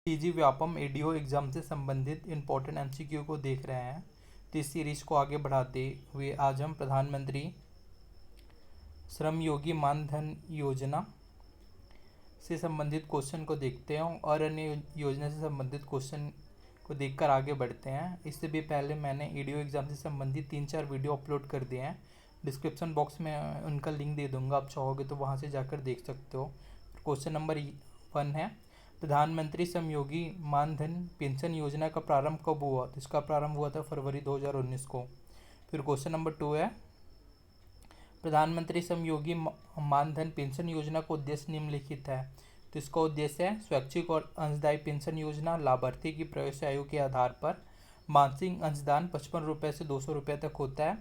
PG Vyapam ADO exam से संबंधित important MCQ को देख रहे हैं। तो इस सीरीज को आगे बढ़ाते हुए आज हम प्रधानमंत्री श्रम योगी मानधन योजना से संबंधित क्वेश्चन को देखते हैं और अन्य योजना से संबंधित क्वेश्चन को देखकर आगे बढ़ते हैं। इससे भी पहले मैंने एडीओ एग्जाम से संबंधित 3-4 वीडियो अपलोड कर दिए हैं। डिस्क्रिप्शन बॉक्स में उनका लिंक दे दूंगा, आप चाहोगे तो वहाँ से जाकर देख सकते हो। क्वेश्चन नंबर 1 है, प्रधानमंत्री श्रम योगी मानधन पेंशन योजना का प्रारंभ कब हुआ? तो इसका प्रारंभ हुआ था फरवरी 2019 को। फिर क्वेश्चन नंबर 2 है, प्रधानमंत्री श्रम योगी मानधन पेंशन योजना का उद्देश्य निम्नलिखित है। तो इसका उद्देश्य है स्वैच्छिक और अंशदायी पेंशन योजना। लाभार्थी की प्रवेश आयु के आधार पर मासिक अंशदान 55 रुपये से 200 रुपये तक होता है।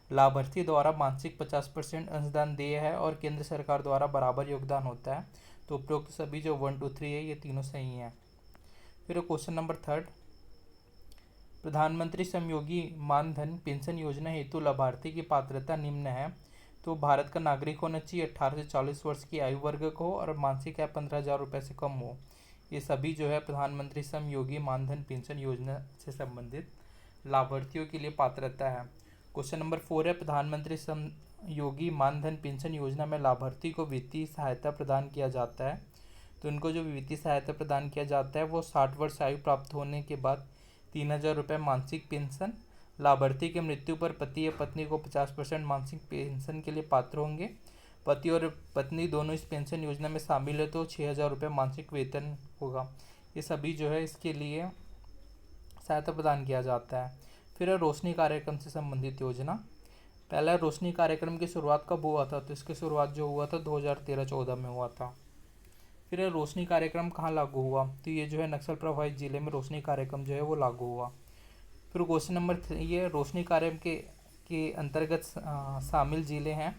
लाभार्थी द्वारा मासिक 50% अंशदान देय है और केंद्र सरकार द्वारा बराबर योगदान होता है। तो उपरोक्त सभी जो 1, 2, 3 है ये तीनों सही हैं। फिर क्वेश्चन नंबर 3, प्रधानमंत्री श्रम योगी मानधन पेंशन योजना हेतु लाभार्थी की पात्रता निम्न है। तो भारत का नागरिक होना चाहिए, 18 से 40 वर्ष की आयु वर्ग को, और मासिक आय 15,000 रुपये से कम हो। ये सभी जो है प्रधानमंत्री श्रम योगी मानधन पेंशन योजना से संबंधित लाभार्थियों के लिए पात्रता है। क्वेश्चन नंबर 4 है, प्रधानमंत्री श्रम योगी मानधन पेंशन योजना में लाभार्थी को वित्तीय सहायता प्रदान किया जाता है। तो इनको जो वित्तीय सहायता प्रदान किया जाता है वो 60 वर्ष आयु प्राप्त होने के बाद 3,000 रुपये मासिक पेंशन। लाभार्थी की मृत्यु पर पति या पत्नी को 50% मासिक पेंशन के लिए पात्र होंगे। पति और पत्नी दोनों इस पेंशन योजना में शामिल है तो 6,000 रुपये मासिक वेतन होगा। ये सभी जो है इसके लिए सहायता प्रदान किया जाता है। फिर रोशनी कार्यक्रम से संबंधित योजना। पहला रोशनी कार्यक्रम की शुरुआत कब हुआ था? तो इसकी शुरुआत जो हुआ था 2013-14 में हुआ था। फिर रोशनी कार्यक्रम कहाँ लागू हुआ? तो ये जो है नक्सल प्रभावित जिले में रोशनी कार्यक्रम जो है वो लागू हुआ। फिर क्वेश्चन नंबर 3, ये रोशनी कार्यक्रम के अंतर्गत शामिल जिले हैं।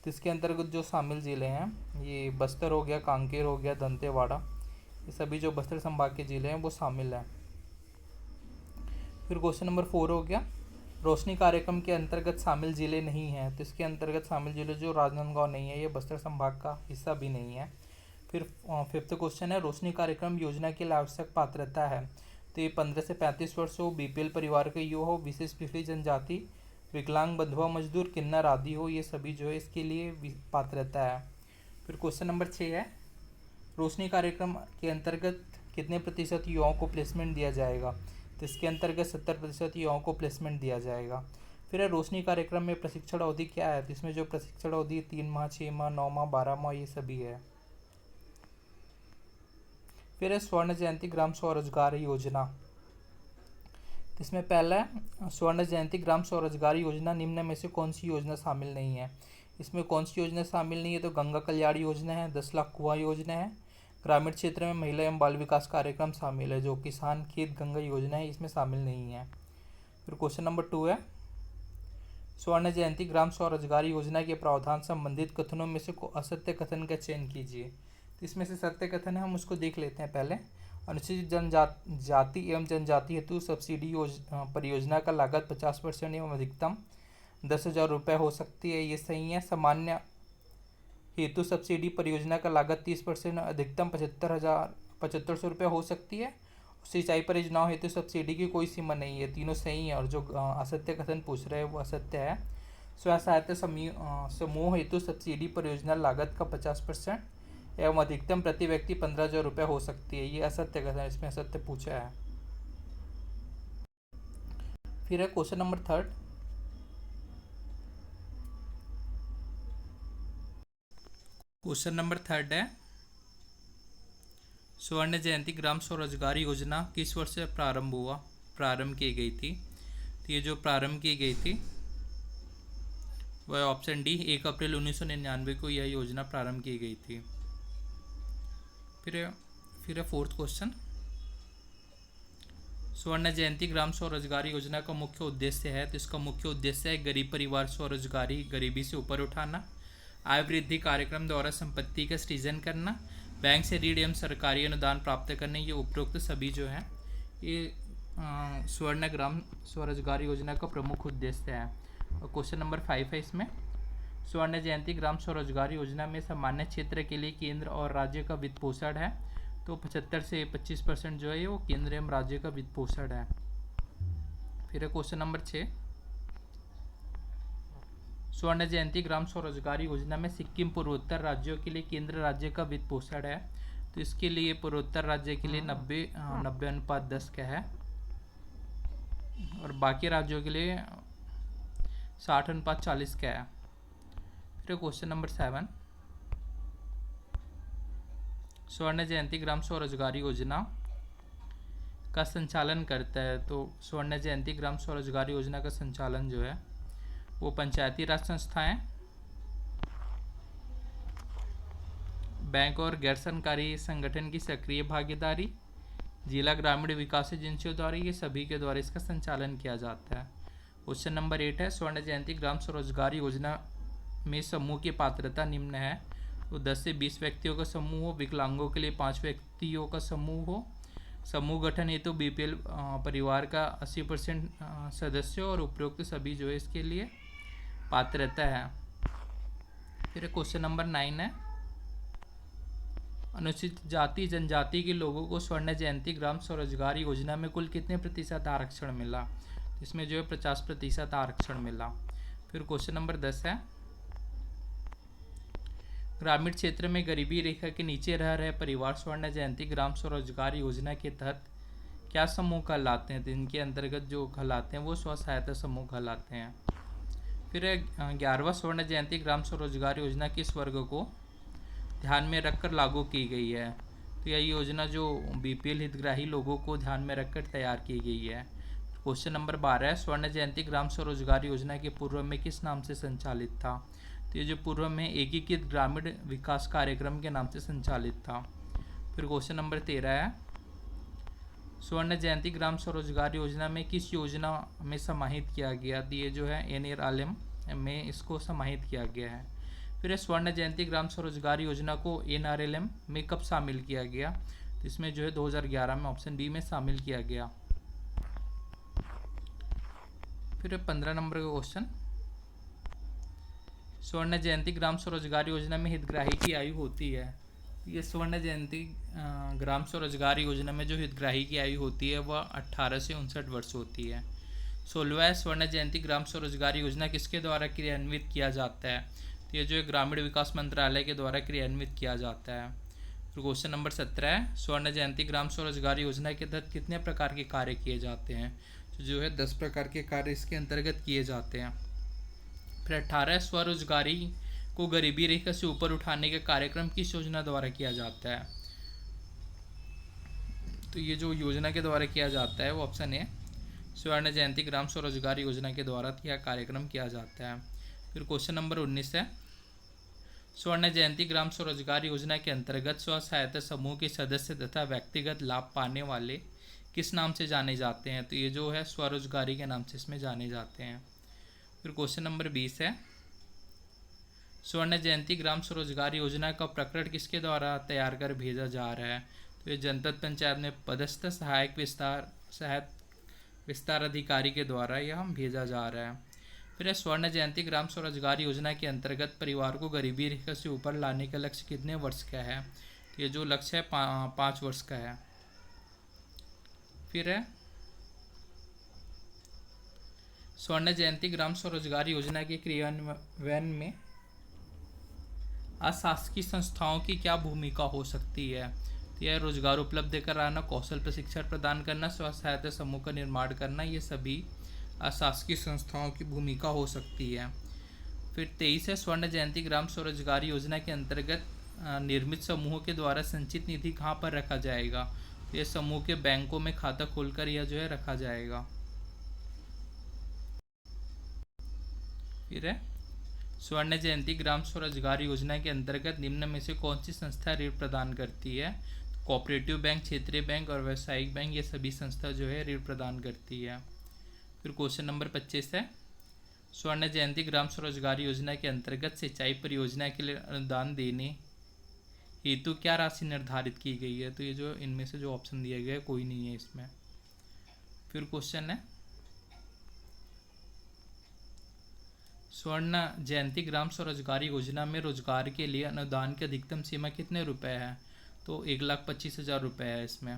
तो इसके अंतर्गत जो शामिल जिले हैं ये बस्तर हो गया, कांकेर हो गया, दंतेवाड़ा, ये सभी जो बस्तर संभाग के जिले हैं वो शामिल हैं। फिर क्वेश्चन नंबर 4 हो गया, रोशनी कार्यक्रम के अंतर्गत शामिल जिले नहीं हैं। तो इसके अंतर्गत शामिल जिले जो राजनांदगांव नहीं है, ये बस्तर संभाग का हिस्सा भी नहीं है। फिर 5th क्वेश्चन है, रोशनी कार्यक्रम योजना के लिए आवश्यक पात्रता है। तो ये 15 से 35 वर्ष हो, बीपीएल परिवार के यो हो, विशेष पिछड़ी जनजाति, विकलांग, बंधुआ मजदूर, किन्नर आदि हो, ये सभी जो है इसके लिए पात्रता है। फिर क्वेश्चन नंबर 6 है, रोशनी कार्यक्रम के अंतर्गत कितने प्रतिशत युवाओं को प्लेसमेंट दिया जाएगा? तो इसके अंतर्गत 70% युवाओं को प्लेसमेंट दिया जाएगा। फिर रोशनी कार्यक्रम में प्रशिक्षण अवधि क्या है? तो इसमें जो प्रशिक्षण अवधि 3 माह, 6 माह, 9 माह, 12 माह ये सभी है। फिर स्वर्ण जयंती ग्राम स्वरोजगार योजना। इसमें पहला है स्वर्ण जयंती ग्राम स्वरोजगार योजना निम्न में से कौन सी योजना शामिल नहीं है? इसमें कौन सी योजना शामिल नहीं है? तो गंगा कल्याण योजना है, 10 लाख कुआं योजना है, ग्रामीण क्षेत्र में महिला एवं बाल विकास कार्यक्रम शामिल है। जो किसान खेत गंगा योजना है इसमें शामिल नहीं है। फिर क्वेश्चन नंबर 2 है, स्वर्ण जयंती ग्राम स्वरोजगार योजना के प्रावधान संबंधित कथनों में से असत्य कथन का चयन कीजिए। तो इसमें से सत्य कथन है, हम उसको देख लेते हैं पहले। अनुसूचित जाति एवं जनजाति हेतु सब्सिडी परियोजना का लागत 50% एवं अधिकतम 10,000 रुपये हो सकती है, ये सही है। सामान्य हेतु सब्सिडी परियोजना का लागत 30% अधिकतम 7,500 रुपये हो सकती है। सिंचाई परियोजनाओं हेतु सब्सिडी की कोई सीमा नहीं है, तीनों सही है। और जो असत्य कथन पूछ रहे हैं वो असत्य है। स्वयं सहायता समूह हेतु सब्सिडी परियोजना लागत का 50% एवं अधिकतम प्रति व्यक्ति 15,000 रुपये हो सकती है, ये असत्य कथन, इसमें असत्य पूछा है। फिर है क्वेश्चन नंबर 3, क्वेश्चन नंबर 3 है, स्वर्ण जयंती ग्राम स्वरोजगार योजना किस वर्ष से प्रारंभ की गई थी? तो ये जो प्रारंभ की गई थी वह ऑप्शन डी 1 अप्रैल 1999 को यह योजना प्रारंभ की गई थी। फिर है 4th क्वेश्चन, स्वर्ण जयंती ग्राम स्वरोजगार योजना का मुख्य उद्देश्य है। तो इसका मुख्य उद्देश्य है गरीब परिवार स्वरोजगारी, गरीबी से ऊपर उठाना, आय वृद्धि कार्यक्रम द्वारा संपत्ति का सृजन करना, बैंक से ऋण एवं सरकारी अनुदान प्राप्त करने। ये उपरोक्त सभी जो है ये स्वर्ण ग्राम स्वरोजगार योजना का प्रमुख उद्देश्य है। और क्वेश्चन नंबर 5 है, इसमें स्वर्ण जयंती ग्राम स्वरोजगार योजना में सामान्य क्षेत्र के लिए केंद्र और राज्य का वित्त पोषण है। तो 75 से 25% जो है ये वो केंद्र एवं राज्य का वित्त पोषण है। फिर है क्वेश्चन नंबर 6, स्वर्ण जयंती ग्राम स्वरोजगार योजना में सिक्किम पूर्वोत्तर राज्यों के लिए केंद्र राज्य का वित्त पोषण है। तो इसके लिए पूर्वोत्तर राज्य के लिए 90:10 का है और बाकी राज्यों के लिए 60:40 का है। फिर क्वेश्चन नंबर 7, स्वर्ण जयंती ग्राम स्वरोजगार योजना का संचालन करता है। तो स्वर्ण जयंती ग्राम स्वरोजगार योजना का संचालन जो है वो पंचायती राज संस्थाएं, बैंक और गैर सरकारी संगठन की सक्रिय भागीदारी, जिला ग्रामीण विकास एजेंसियों द्वारा, ये सभी के द्वारा इसका संचालन किया जाता है। क्वेश्चन नंबर 8 है, स्वर्ण जयंती ग्राम स्वरोजगार योजना में समूह की पात्रता निम्न है। तो 10 से 20 व्यक्तियों का समूह हो, विकलांगों के लिए 5 व्यक्तियों का समूह हो, समूह गठन हेतु बीपीएल परिवार का 80% सदस्य और उपरोक्त सभी जो है इसके लिए पात्रता है। फिर क्वेश्चन नंबर 9 है, अनुसूचित जाति जनजाति के लोगों को स्वर्ण जयंती ग्राम स्वरोजगार योजना में कुल कितने प्रतिशत आरक्षण मिला। इसमें जो है 50% आरक्षण मिला। फिर क्वेश्चन नंबर 10 है, ग्रामीण क्षेत्र में गरीबी रेखा के नीचे रह रहे परिवार स्वर्ण जयंती ग्राम स्वरोजगार योजना के तहत क्या समूह कहलाते हैं। तो इनके अंतर्गत जो कहलाते हैं वो स्व सहायता समूह कहलाते हैं। फिर 11वां स्वर्ण जयंती ग्राम स्वरोजगार योजना किस वर्ग को ध्यान में रखकर लागू की गई है। तो यह योजना जो बीपीएल हितग्राही लोगों को ध्यान में रखकर तैयार की गई है। क्वेश्चन नंबर 12 है, स्वर्ण जयंती ग्राम स्वरोजगार योजना के पूर्व में किस नाम से संचालित था। तो ये जो पूर्व में एकीकृत ग्रामीण विकास कार्यक्रम के नाम से संचालित था। फिर क्वेश्चन नंबर 13 है, स्वर्ण जयंती ग्राम स्वरोजगार योजना में किस योजना में समाहित किया गया। तो ये जो है NRLM में इसको समाहित किया गया है। फिर स्वर्ण जयंती ग्राम स्वरोजगार योजना को NRLM में कब शामिल किया गया। तो इसमें जो है 2011 में ऑप्शन बी में शामिल किया गया। फिर 15 नंबर का क्वेश्चन, स्वर्ण जयंती ग्राम स्वरोजगार योजना में हितग्राही की आयु होती है। ये स्वर्ण जयंती ग्राम स्वरोजगार योजना में जो हितग्राही की आयु होती है वह 18 से 59 वर्ष होती है। 16वां स्वर्ण जयंती ग्राम स्वरोजगार योजना किसके द्वारा क्रियान्वित किया जाता है। तो ये जो है ग्रामीण विकास मंत्रालय के द्वारा क्रियान्वित किया जाता है। फिर क्वेश्चन नंबर 17 है, स्वर्ण जयंती ग्राम स्वरोजगार योजना के तहत कितने प्रकार के कार्य किए जाते हैं। तो जो है 10 प्रकार के कार्य इसके अंतर्गत किए जाते हैं। फिर 18 स्वरोजगारी को गरीबी रेखा से ऊपर उठाने का कार्यक्रम किस योजना द्वारा किया जाता है। तो ये जो योजना के द्वारा किया जाता है वो ऑप्शन है स्वर्ण जयंती ग्राम स्वरोजगार योजना के द्वारा यह कार्यक्रम किया जाता है। फिर क्वेश्चन नंबर 19 है, स्वर्ण जयंती ग्राम स्वरोजगार योजना के अंतर्गत स्व सहायता समूह के सदस्य तथा व्यक्तिगत लाभ पाने वाले किस नाम से जाने जाते हैं। तो ये जो है स्वरोजगारी के नाम से इसमें जाने जाते हैं। फिर क्वेश्चन नंबर 20 है, स्वर्ण जयंती ग्राम स्वरोजगार योजना का प्रकरण किसके द्वारा तैयार कर भेजा जा रहा है। तो ये जनपद पंचायत में पदस्थ सहायक विस्तार अधिकारी के द्वारा यह भेजा जा रहा है। फिर स्वर्ण जयंती ग्राम स्वरोजगार योजना के अंतर्गत परिवार को गरीबी रेखा से ऊपर लाने का लक्ष्य कितने वर्ष का है। तो ये जो लक्ष्य है 5 वर्ष का है। फिर है स्वर्ण जयंती ग्राम स्वरोजगार योजना के क्रियान्वयन में अशासकीय संस्थाओं की क्या भूमिका हो सकती है। तो यह रोजगार उपलब्ध कराना, कौशल प्रशिक्षण प्रदान करना, स्व सहायता समूह का निर्माण करना, ये सभी अशासकीय संस्थाओं की भूमिका हो सकती है। फिर 23 है, स्वर्ण जयंती ग्राम स्वरोजगार योजना के अंतर्गत निर्मित समूहों के द्वारा संचित निधि कहाँ पर रखा जाएगा। तो यह समूह के बैंकों में खाता खोलकर यह जो है रखा जाएगा। फिर है स्वर्ण जयंती ग्राम स्वरोजगार योजना के अंतर्गत निम्न में से कौन सी संस्था ऋण प्रदान करती है। कोऑपरेटिव बैंक, क्षेत्रीय बैंक और व्यावसायिक बैंक, ये सभी संस्था जो है ऋण प्रदान करती है। फिर क्वेश्चन नंबर 25 है, स्वर्ण जयंती ग्राम स्वरोजगार योजना के अंतर्गत सिंचाई परियोजना के लिए अनुदान देने हेतु क्या राशि निर्धारित की गई है। तो ये जो इनमें से जो ऑप्शन दिया गया है कोई नहीं है इसमें। फिर क्वेश्चन है, स्वर्ण जयंती ग्राम स्वरोजगार योजना में रोजगार के लिए अनुदान की अधिकतम सीमा कितने रुपए है। तो 1,25,000 रुपये है इसमें।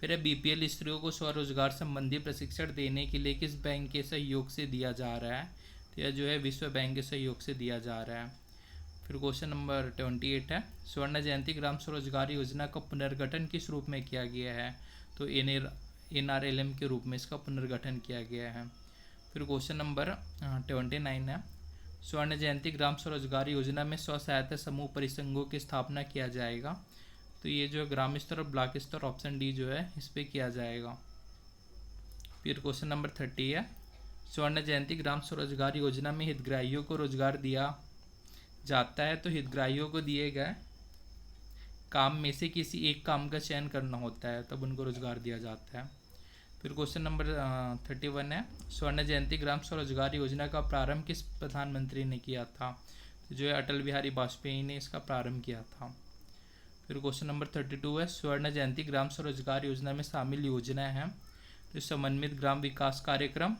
फिर है BPL स्त्रियों को स्वरोजगार संबंधी प्रशिक्षण देने के लिए किस बैंक के सहयोग से दिया जा रहा है? तो यह जो है विश्व बैंक के सहयोग से दिया जा रहा है। फिर क्वेश्चन नंबर 28 है, स्वर्ण जयंती ग्राम स्वरोजगार योजना का पुनर्गठन किस रूप में किया गया है? तो NRLM के रूप में इसका पुनर्गठन किया गया है। फिर क्वेश्चन नंबर 29 है, स्वर्ण जयंती ग्राम स्वरोजगार योजना में स्व सहायता समूह परिसंघों की स्थापना किया जाएगा। तो ये जो है ग्राम स्तर और ब्लॉक स्तर, ऑप्शन डी जो है इस पर किया जाएगा। फिर क्वेश्चन नंबर 30 है, स्वर्ण जयंती ग्राम स्वरोजगार योजना में हितग्राहियों को रोजगार दिया जाता है, तो हितग्राहियों को दिए गए काम में से किसी एक काम का चयन करना होता है, तब उनको रोजगार दिया जाता है। फिर क्वेश्चन नंबर 31 है, स्वर्ण जयंती ग्राम स्वरोजगार योजना का प्रारंभ किस प्रधानमंत्री ने किया था? तो जो है अटल बिहारी वाजपेयी ने इसका प्रारंभ किया था। फिर क्वेश्चन नंबर 32 है, स्वर्ण जयंती ग्राम स्वरोजगार योजना में शामिल योजनाएं हैं। तो समन्वित ग्राम विकास कार्यक्रम,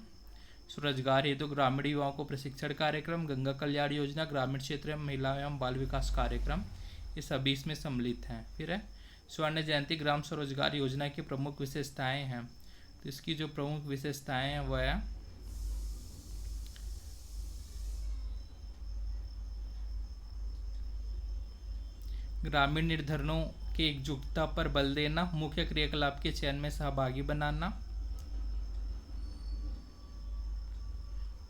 स्वरोजगार हेतु ग्रामीण युवाओं को प्रशिक्षण कार्यक्रम, गंगा कल्याण योजना, ग्रामीण क्षेत्र में महिला एवं बाल विकास कार्यक्रम, ये सभी इसमें सम्मिलित हैं। फिर है स्वर्ण जयंती ग्राम स्वरोजगार योजना की प्रमुख विशेषताएं हैं। तो इसकी जो प्रमुख विशेषताएं हैं वह है ग्रामीण निर्धनों के एकजुटता पर बल देना, मुख्य क्रियाकलाप के चयन में सहभागी बनाना,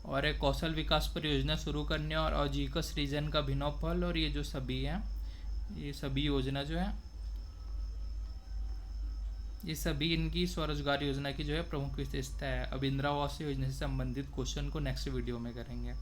और एक कौशल विकास परियोजना शुरू करने और आजीविका सृजन का अभिनव पहल। और ये जो सभी हैं, ये सभी योजना जो है, ये सभी इनकी स्वरोजगार योजना की जो है प्रमुख विशेषता है। अब इंदिरा आवास योजना से संबंधित क्वेश्चन को नेक्स्ट वीडियो में करेंगे।